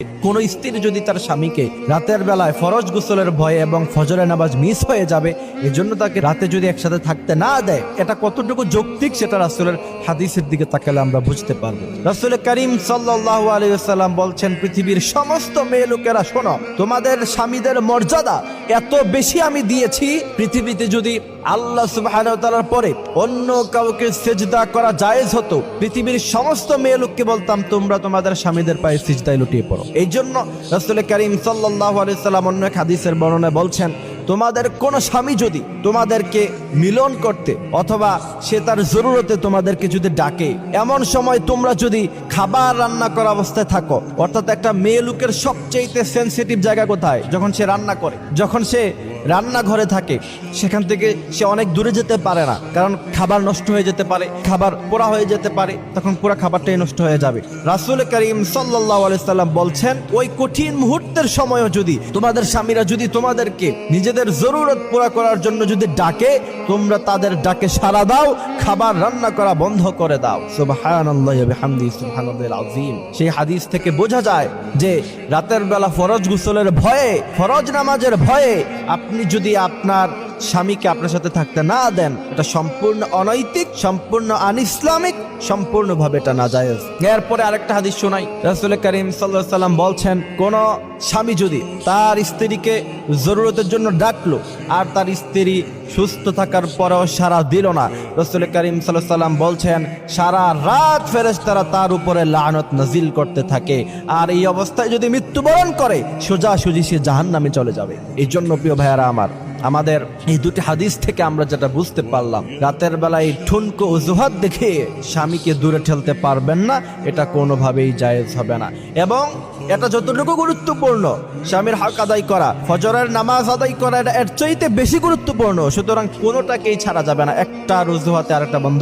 কোন স্ত্রী যদি তার স্বামীকে রাতের বেলায় ফরজ গোসলের ভয়ে এবং ফজরের নামাজ মিস হয়ে যাবে এজন্য তাকে রাতে যদি একসাথে থাকতে না দেয়, এটা কতটুকু যৌক্তিক সেটা রাসূলের হাদিসের দিকে তাকালে আমরা বুঝতে পারবো। রাসূল করিম সাল্লাল্লাহু আলাইহি ওয়াসাল্লাম বলছেন, পৃথিবীর সমস্ত মেয়ে লোকেরা শোনো, তোমাদের স্বামীদের মর্যাদা এত বেশি আমি দিয়েছি, পৃথিবীতে যদি আল্লাহ সুবহানাহু ওয়া তাআলার পরে অন্য কাউকে সিজদা করা জায়েজ হতো, পৃথিবীর সমস্ত মেয়ে লোককে বলতাম তোমরা তোমাদের স্বামীদের পায়ে সিজদায় লুটিয়ে পড়ো। এই জন্য রাসূল করিম সাল্লাল্লাহু আলাইহি ওয়াসাল্লাম অন্য এক হাদিসের বর্ণনায় বলছেন, তোমাদের কোন স্বামী যদি তোমাদেরকে মিলন করতে অথবা সে তার জরুরতে তোমাদেরকে যদি ডাকে, এমন সময় তোমরা যদি খাবার রান্না করা অবস্থায় থাকো, অর্থাৎ একটা মেয়ে লোকের সবচেয়ে সেনসিটিভ জায়গা কোথায়? যখন সে রান্না করে, যখন সে রান্নাঘরে থাকে, সেখান থেকে সে অনেক দূরে যেতে পারে না, কারণ খাবার নষ্ট হয়ে যেতে পারে, খাবার পোড়া হয়ে যেতে পারে, তখন পুরো খাবারটাই নষ্ট হয়ে যাবে। রাসূল করিম সাল্লাল্লাহু আলাইহি সাল্লাম বলছেন, ওই কঠিন মুহূর্তের সময়ও যদি তোমাদের স্বামীরা যদি তোমাদেরকে নিজেদের জরুরত পুরা করার জন্য যদি ডাকে, তোমরা তাদের ডাকে সাড়া দাও, খাবার রান্না করা বন্ধ করে দাও। সুবহানাল্লাহি ওয়া বিহামদিহি সুবহানাল্লাহিল আযীম। সেই হাদিস থেকে বোঝা যায় যে রাতের বেলা ফরজ গোসলের ভয়ে, ফরজ নামাজের ভয়ে আপনি যদি আপনার স্বামীকে আপনার সাথে থাকতে না দেন, এটা সম্পূর্ণ অনৈতিক, সম্পূর্ণ আনইসলামিক, সম্পূর্ণভাবে এটা নাজায়েজ। এরপরে আরেকটা হাদিস শোনাই। রাসূল করিম সাল্লাল্লাহু আলাইহি সাল্লাম বলছেন, কোন স্বামী যদি তার স্ত্রীকে জরুরতের জন্য ডাকলো আর তার স্ত্রী সুস্থ থাকার পরেও সাড়া দিল না, রাসূল করিম সাল্লাল্লাহু আলাইহি সাল্লাম বলছেন সারা রাত ফেরেশতারা তার উপরে লানত নাজিল করতে থাকে, আর এই অবস্থায় যদি মৃত্যুবরণ করে সোজাসুজি সে জাহান্নামে চলে যাবে। এই জন্য প্রিয় ভাইয়ারা আমার, আমাদের এই দুটি হাদিস থেকে আমরা যেটা বুঝতে পারলাম, রাতের বেলায় ঠুনকো অজুহাত দেখে স্বামীকে দূরে ঠেলতে পারবেন না, এটা কোনোভাবেই জায়েজ হবে না। এবং এটা যতটুকু গুরুত্বপূর্ণ স্বামীর হক আদায় করা, ফজরের নামাজ আদায় করা, এটা এর চাইতে বেশি গুরুত্বপূর্ণ। সুতরাং কোনোটাকেই ছাড়া যাবে না, একটা অজুহাতে আরেকটা বন্ধ